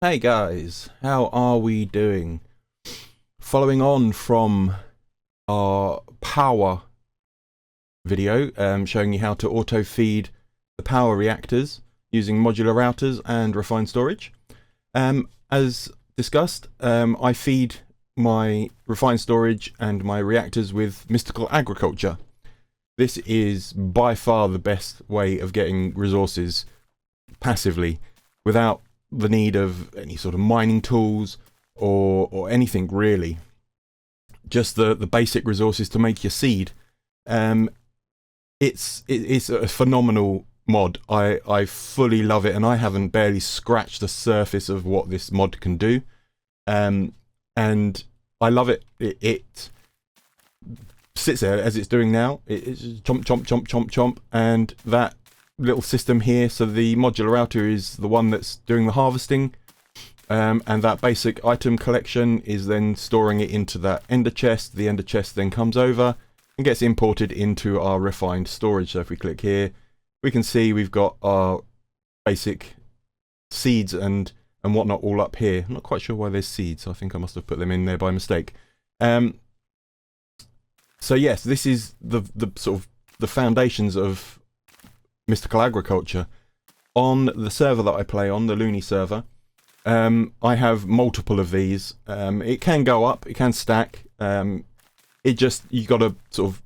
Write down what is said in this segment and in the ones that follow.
Hey guys, how are we doing? Following on from our power video, showing you how to auto feed the power reactors using modular routers and refined storage. As discussed, I feed my refined storage and my reactors with mystical agriculture. This is by far the best way of getting resources passively without the need of any sort of mining tools or anything really. Just the basic resources to make your seed. It's a phenomenal mod. I fully love it, and I haven't barely scratched the surface of what this mod can do. And I love it. It sits there as it's doing now. It's chomp, chomp, chomp, chomp, chomp, and that little system here, so the modular router is the one that's doing the harvesting, and that basic item collection is then storing it into that ender chest. The ender chest then comes over and gets imported into our refined storage. So if we click here, we can see we've got our basic seeds and whatnot all up here. I'm not quite sure why there's seeds. I think I must have put them in there by mistake. So yes, this is the sort of the foundations of mystical agriculture. On the server that I play on, the Looney server, I have multiple of these. It can go up, it can stack. You got to sort of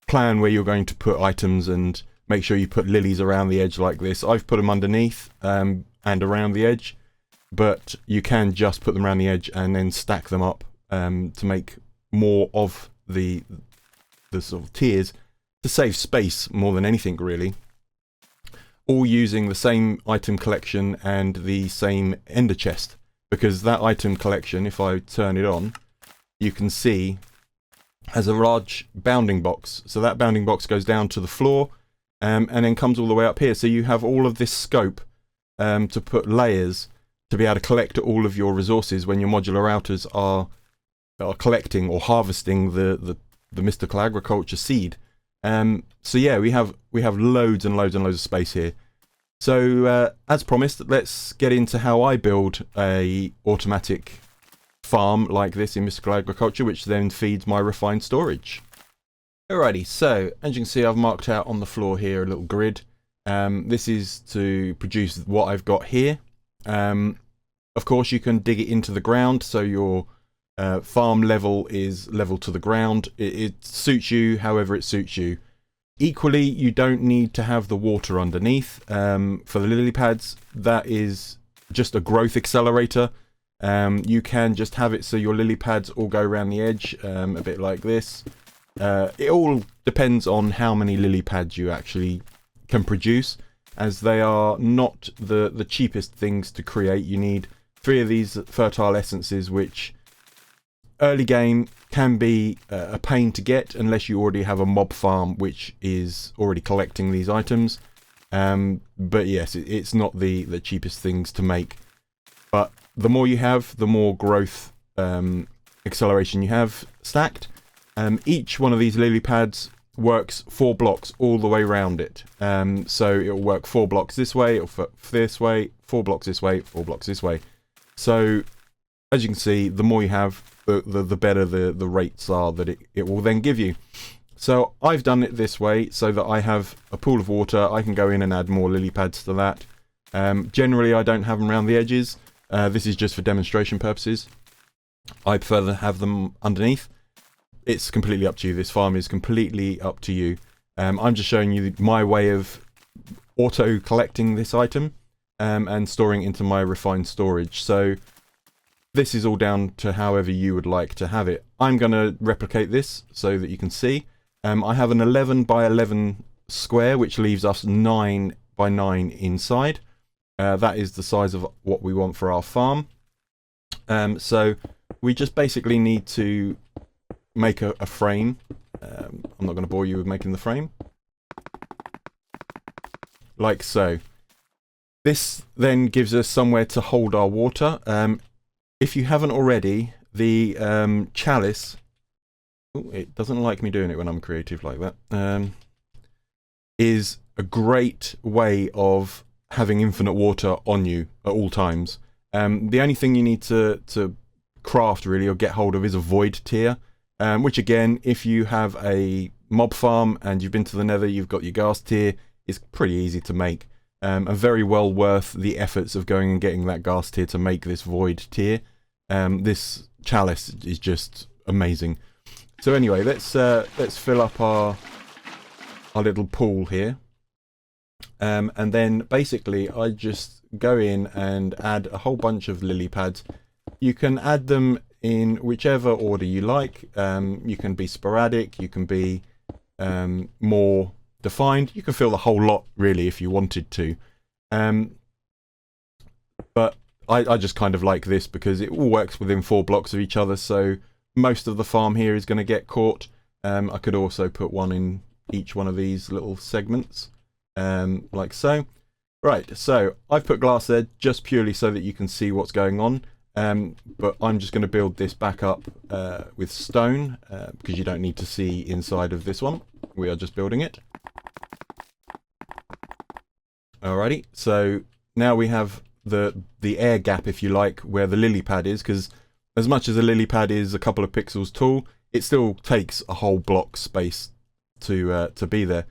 plan where you're going to put items and make sure you put lilies around the edge like this. I've put them underneath and around the edge, but you can just put them around the edge and then stack them up to make more of the sort of tiers to save space more than anything really. All using the same item collection and the same ender chest, because that item collection, if I turn it on, you can see has a large bounding box. So that bounding box goes down to the floor and then comes all the way up here. So you have all of this scope to put layers to be able to collect all of your resources when your modular routers are collecting or harvesting the mystical agriculture seed. So yeah, we have loads and loads and loads of space here. So as promised, let's get into how I build a automatic farm like this in mystical agriculture, which then feeds my refined storage. Alrighty, so as you can see, I've marked out on the floor here a little grid. This is to produce what I've got here. Of course, you can dig it into the ground, so your farm level is level to the ground. It suits you however it suits you. Equally, you don't need to have the water underneath. For the lily pads, that is just a growth accelerator. You can just have it so your lily pads all go around the edge, a bit like this. It all depends on how many lily pads you actually can produce, as they are not the cheapest things to create. You need 3 of these fertile essences, which early game can be a pain to get unless you already have a mob farm which is already collecting these items. But yes, it's not the cheapest things to make. But the more you have, the more growth acceleration you have stacked. Each one of these lily pads works 4 blocks all the way around it. So it'll work 4 blocks this way, it'll this way, 4 blocks this way, 4 blocks this way. So as you can see, the more you have, the better the rates are that it will then give you. So I've done it this way so that I have a pool of water. I can go in and add more lily pads to that. Generally, I don't have them around the edges. This is just for demonstration purposes. I prefer to have them underneath. It's completely up to you. This farm is completely up to you. I'm just showing you my way of auto collecting this item and storing into my refined storage. So this is all down to however you would like to have it. I'm going to replicate this so that you can see. I have an 11 by 11 square, which leaves us 9 by 9 inside. That is the size of what we want for our farm. So we just basically need to make a frame. I'm not going to bore you with making the frame. Like so. This then gives us somewhere to hold our water. If you haven't already, the Chalice... Ooh, it doesn't like me doing it when I'm creative like that. Is a great way of having infinite water on you at all times. The only thing you need to craft really or get hold of is a void tier, which again, if you have a mob farm and you've been to the nether, you've got your ghast tier, it's pretty easy to make, and very well worth the efforts of going and getting that ghast tier to make this void tier. This chalice is just amazing. So anyway, let's fill up our little pool here, and then basically I just go in and add a whole bunch of lily pads. You can add them in whichever order you like. You can be sporadic, you can be more defined, you can fill the whole lot really if you wanted to, but I just kind of like this because it all works within 4 blocks of each other, so most of the farm here is going to get caught. I could also put one in each one of these little segments, like so. Right, so I've put glass there just purely so that you can see what's going on, but I'm just going to build this back up with stone, because you don't need to see inside of this one. We are just building it. Alrighty, so now we have the air gap, if you like, where the lily pad is, because as much as a lily pad is a couple of pixels tall, it still takes a whole block space to be there.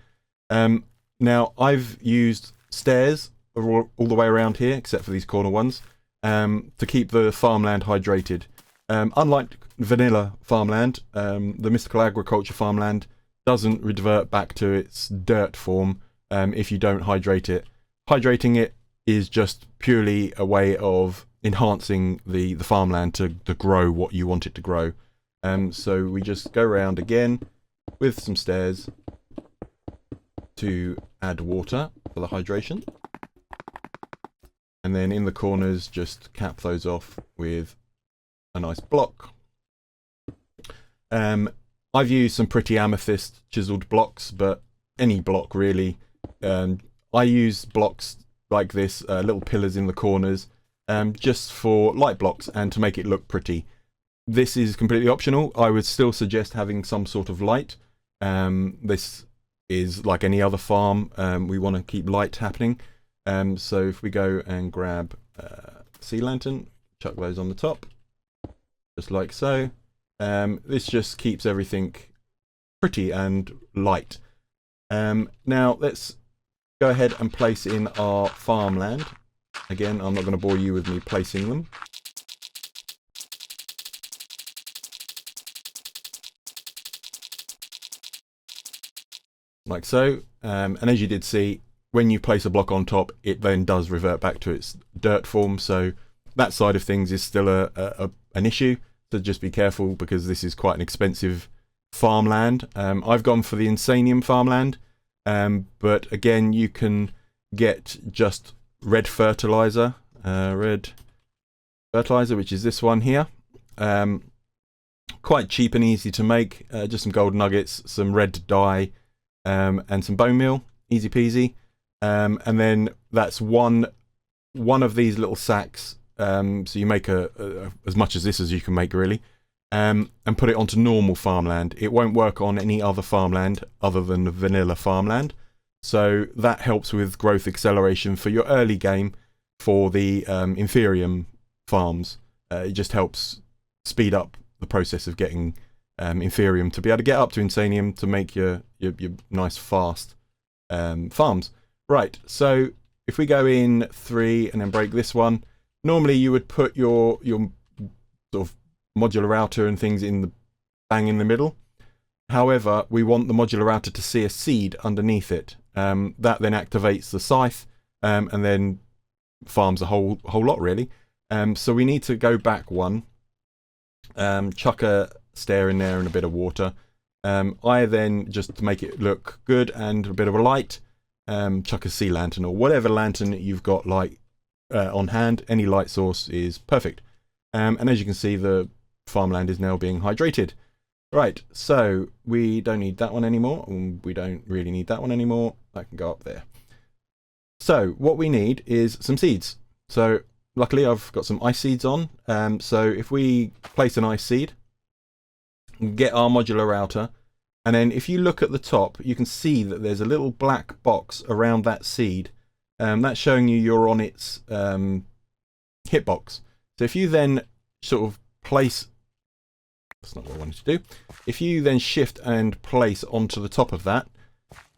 Now I've used stairs all the way around here, except for these corner ones, to keep the farmland hydrated. Unlike vanilla farmland, the mystical agriculture farmland doesn't revert back to its dirt form if you don't hydrate it. Hydrating it is just purely a way of enhancing the farmland to grow what you want it to grow. So we just go around again with some stairs to add water for the hydration, and then in the corners just cap those off with a nice block. I've used some pretty amethyst chiseled blocks, but any block really. I use blocks like this, little pillars in the corners, just for light blocks and to make it look pretty. This is completely optional. I would still suggest having some sort of light. This is like any other farm. We want to keep light happening. So if we go and grab sea lantern, chuck those on the top, just like so. This just keeps everything pretty and light. Now let's go ahead and place in our farmland. Again, I'm not going to bore you with me placing them. Like so. And as you did see, when you place a block on top, it then does revert back to its dirt form. So that side of things is still an issue. So just be careful, because this is quite an expensive farmland. I've gone for the Insanium farmland. But again, you can get just red fertilizer, which is this one here. Quite cheap and easy to make. Just some gold nuggets, some red dye, and some bone meal. Easy peasy. And then that's one of these little sacks. So you make as much as this as you can make really, and put it onto normal farmland. It won't work on any other farmland other than the vanilla farmland. So that helps with growth acceleration for your early game for the Inferium farms. It just helps speed up the process of getting Inferium to be able to get up to Insanium to make your nice fast farms. Right, so if we go in 3 and then break this one, normally you would put your sort of modular router and things bang in the middle. However, we want the modular router to see a seed underneath it. That then activates the scythe, and then farms a whole lot really. So we need to go back one, chuck a stair in there and a bit of water. I then, just to make it look good and a bit of a light, chuck a sea lantern or whatever lantern you've got light on hand. Any light source is perfect. And as you can see, the farmland is now being hydrated. Right, so we don't need that one anymore. We don't really need that one anymore. That can go up there. So what we need is some seeds. So luckily I've got some ice seeds on. So if we place an ice seed, get our modular router, and then if you look at the top, you can see that there's a little black box around that seed. That's showing you're on its hitbox. So if you then sort of place, that's not what I wanted to do. If you then shift and place onto the top of that,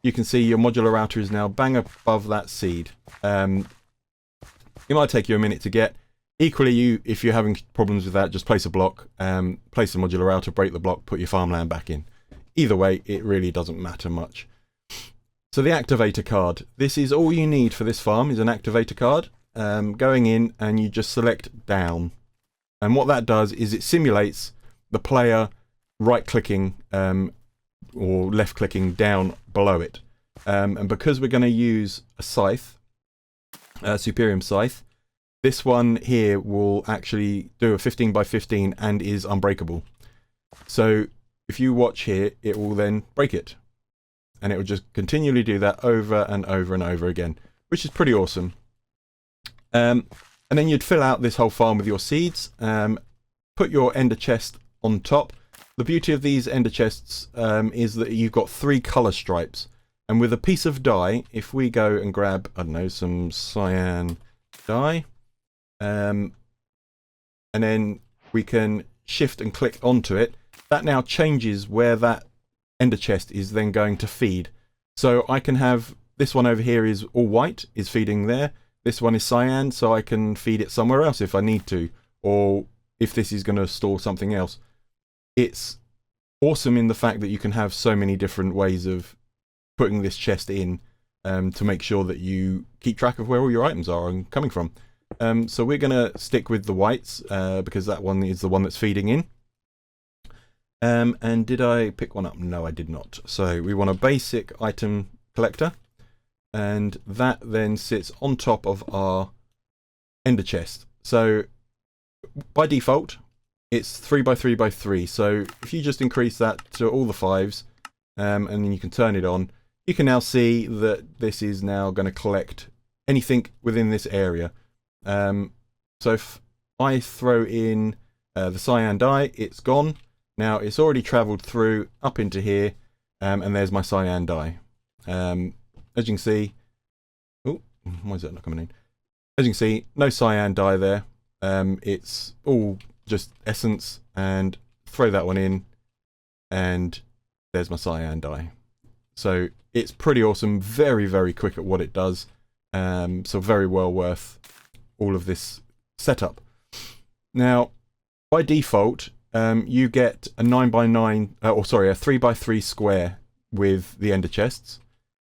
you can see your modular router is now bang above that seed. It might take you a minute to get. Equally, if you're having problems with that, just place a block, place the modular router, break the block, put your farmland back in. Either way, it really doesn't matter much. So the activator card. This is all you need for this farm, is an activator card. Going in and you just select down. And what that does is it simulates the player right-clicking or left-clicking down below it. And because we're going to use a scythe, a Superium scythe, this one here will actually do a 15 by 15 and is unbreakable. So if you watch here, it will then break it. And it will just continually do that over and over and over again, which is pretty awesome. And then you'd fill out this whole farm with your seeds, put your ender chest on top. The beauty of these ender chests is that you've got 3 color stripes. And with a piece of dye, if we go and grab, I don't know, some cyan dye, and then we can shift and click onto it, that now changes where that ender chest is then going to feed. So I can have this one over here is all white, is feeding there. This one is cyan, so I can feed it somewhere else if I need to, or if this is going to store something else. It's awesome in the fact that you can have so many different ways of putting this chest in to make sure that you keep track of where all your items are and coming from. So we're going to stick with the whites because that one is the one that's feeding in. And did I pick one up? No, I did not. So we want a basic item collector, and that then sits on top of our ender chest. So by default, it's 3 by 3 by 3. So if you just increase that to all the 5s, and then you can turn it on, you can now see that this is now going to collect anything within this area. So if I throw in the cyan dye, it's gone. Now it's already travelled through up into here, and there's my cyan dye. As you can see, oh, why is that not coming in? As you can see, no cyan dye there. It's all just essence, and throw that one in, and there's my cyan dye. So it's pretty awesome, very, very quick at what it does. So very well worth all of this setup. Now, by default, you get a 9 by 9, or sorry, a 3 by 3 square with the ender chests.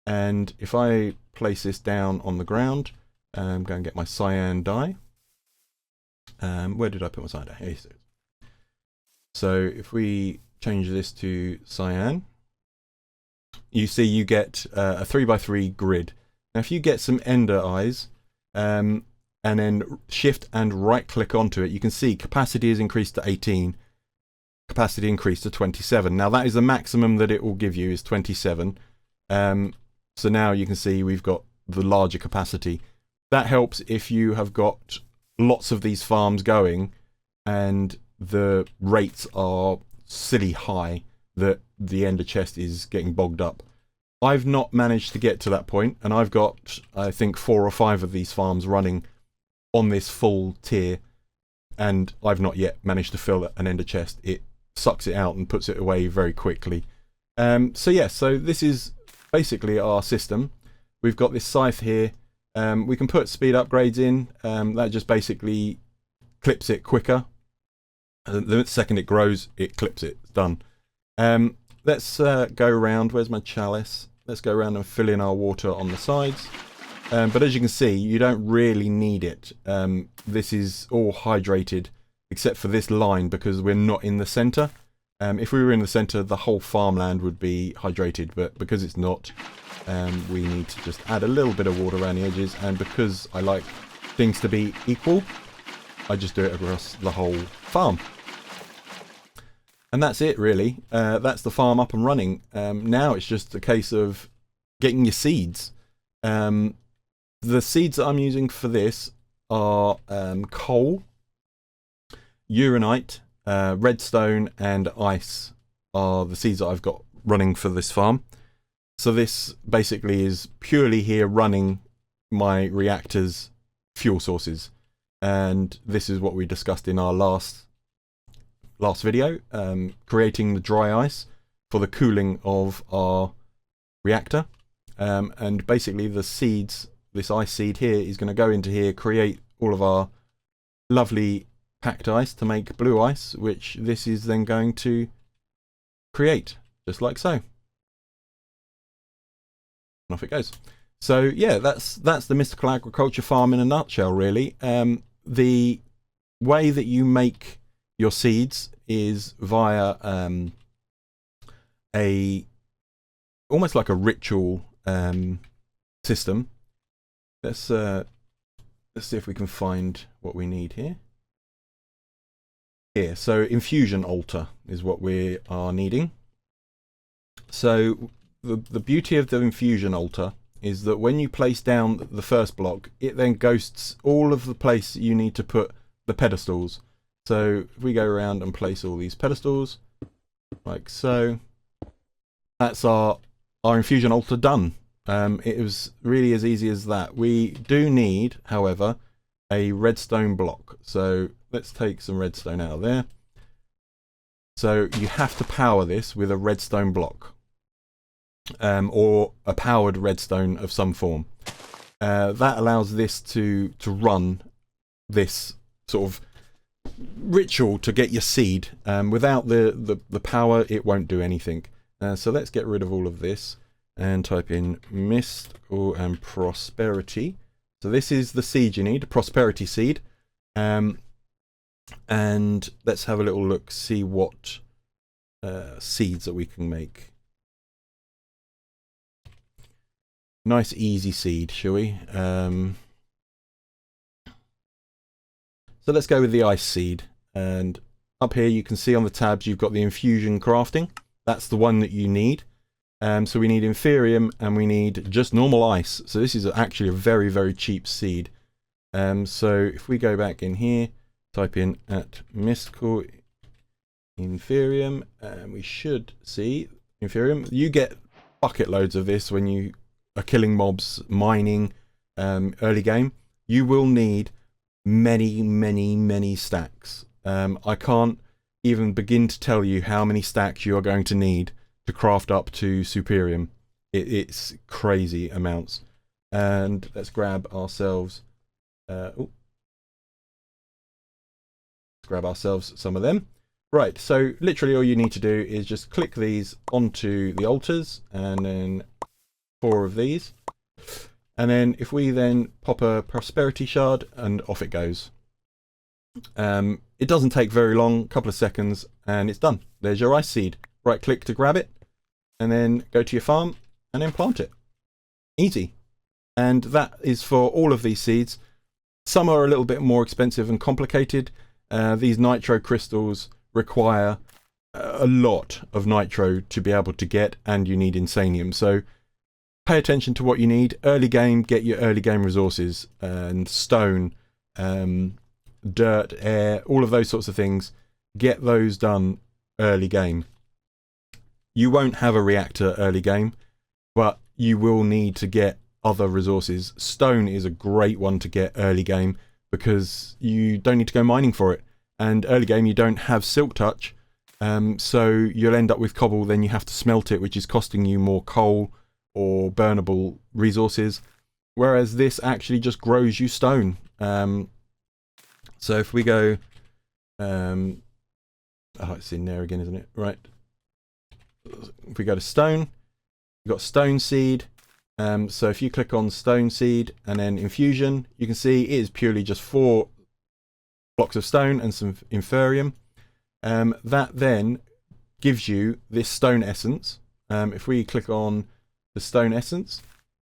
And if I place this down on the ground, go and get my cyan dye. Where did I put my cyan dye? Here it is. So if we change this to cyan, you see you get a 3 by 3 grid. Now if you get some ender eyes, and then shift and right click onto it, you can see capacity is increased to 18, capacity increased to 27. Now that is the maximum that it will give you, is 27. So now you can see we've got the larger capacity. That helps if you have got lots of these farms going and the rates are silly high that the ender chest is getting bogged up. I've not managed to get to that point, and I've got, I think, 4 or 5 of these farms running on this full tier, and I've not yet managed to fill an ender chest. It sucks it out and puts it away very quickly. So yeah, so this is basically our system. We've got this scythe here. We can put speed upgrades in. That just basically clips it quicker. The second it grows, it clips it. It's done. Let's go around. Where's my chalice? Let's go around and fill in our water on the sides. But as you can see, you don't really need it. This is all hydrated except for this line because we're not in the center. If we were in the center, the whole farmland would be hydrated, but because it's not, we need to just add a little bit of water around the edges, and because I like things to be equal, I just do it across the whole farm. And that's it, really. That's the farm up and running. Now it's just a case of getting your seeds. The seeds that I'm using for this are coal, uranite, redstone and ice are the seeds that I've got running for this farm. So this basically is purely here running my reactors' fuel sources. and this is what we discussed in our last video, creating the dry ice for the cooling of our reactor. And basically the seeds, this ice seed here, is going to go into here, create all of our lovely packed ice to make blue ice, which this is then going to create, just like so. And off it goes. So yeah, that's the mystical agriculture farm in a nutshell, really. The way that you make your seeds is via almost like a ritual system. Let's see if we can find what we need here. Here, so infusion altar is what we are needing. So the beauty of the infusion altar is that when you place down the first block, it then ghosts all of the place you need to put the pedestals. So if we go around and place all these pedestals, like so, that's our infusion altar done. It was really as easy as that. We do need, however, a redstone block. So let's take some redstone out of there. So you have to power this with a redstone block. Or a powered redstone of some form. That allows this to run this sort of ritual to get your seed. Without the power, it won't do anything. So let's get rid of all of this and type in mystical and prosperity. So this is the seed you need, a prosperity seed. And let's have a little look, see what seeds that we can make. Nice easy seed, shall we? So let's go with the ice seed. And up here you can see on the tabs you've got the infusion crafting. That's the one that you need. So we need inferium and we need just normal ice. So this is actually a very, very cheap seed. So if we go back in here, type in at mystical inferium, and we should see inferium. You get bucket loads of this when you are killing mobs, mining, early game. You will need many stacks. I can't even begin to tell you how many stacks you are going to need to craft up to superium. It's crazy amounts. And let's grab ourselves let's grab ourselves some of them. Right, so literally all you need to do is just click these onto the altars, and then 4 of these, and then if we then pop a prosperity shard, and off it goes. It doesn't take very long, a couple of seconds, and it's done. There's your ice seed. Right click to grab it, and then go to your farm and then plant it. Easy. And that is for all of these seeds. Some are a little bit more expensive and complicated. These nitro crystals require a lot of nitro to be able to get, and you need insanium. So pay attention to what you need. Early game, get your early game resources, and stone, dirt, air, all of those sorts of things. Get those done early game. You won't have a reactor early game, but you will need to get other resources. Stone is a great one to get early game because you don't need to go mining for it. And early game you don't have silk touch, so you'll end up with cobble, then you have to smelt it, which is costing you more coal or burnable resources, whereas this actually just grows you stone. So if we go, oh, it's in there again, isn't it? Right. If we go to stone, we've got stone seed. So if you click on stone seed and then infusion, you can see it is purely just 4 blocks of stone and some inferium. That then gives you this stone essence. If we click on the stone essence,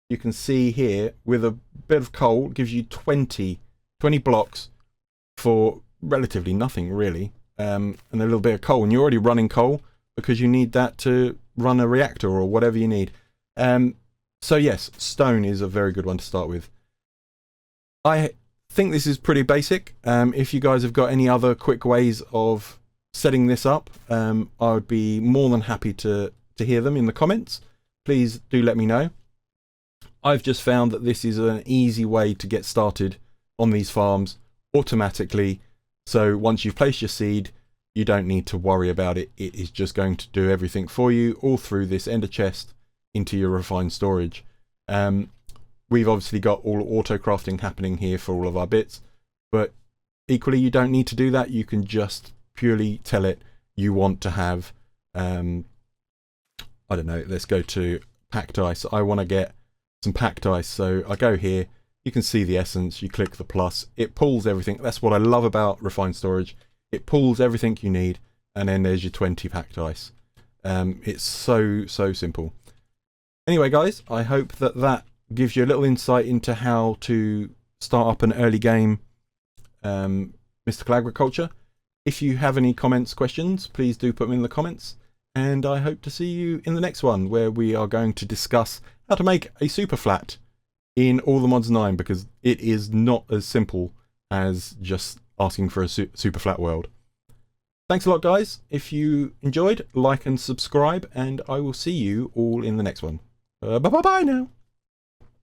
you can see here with a bit of coal, it gives you 20 blocks for relatively nothing really, and a little bit of coal, and you're already running coal because you need that to run a reactor or whatever you need. So yes, stone is a very good one to start with. I think this is pretty basic. If you guys have got any other quick ways of setting this up, I would be more than happy to hear them in the comments. Please do let me know. I've just found that this is an easy way to get started on these farms automatically. So once you've placed your seed, you don't need to worry about it. It is just going to do everything for you all through this ender chest into your refined storage. We've obviously got all auto crafting happening here for all of our bits, but equally you don't need to do that. You can just purely tell it you want to have, I don't know, let's go to packed ice. I want to get some packed ice. So I go here, you can see the essence, you click the plus, it pulls everything. That's what I love about refined storage. It pulls everything you need, and then there's your 20 packed ice. It's so simple. Anyway guys, I hope that gives you a little insight into how to start up an early game Mystical Agriculture. If you have any comments, questions, please do put them in the comments. And I hope to see you in the next one, where we are going to discuss how to make a super flat in All the Mods 9, because it is not as simple as just asking for a super flat world. Thanks a lot, guys. If you enjoyed, like and subscribe, and I will see you all in the next one. Bye-bye now.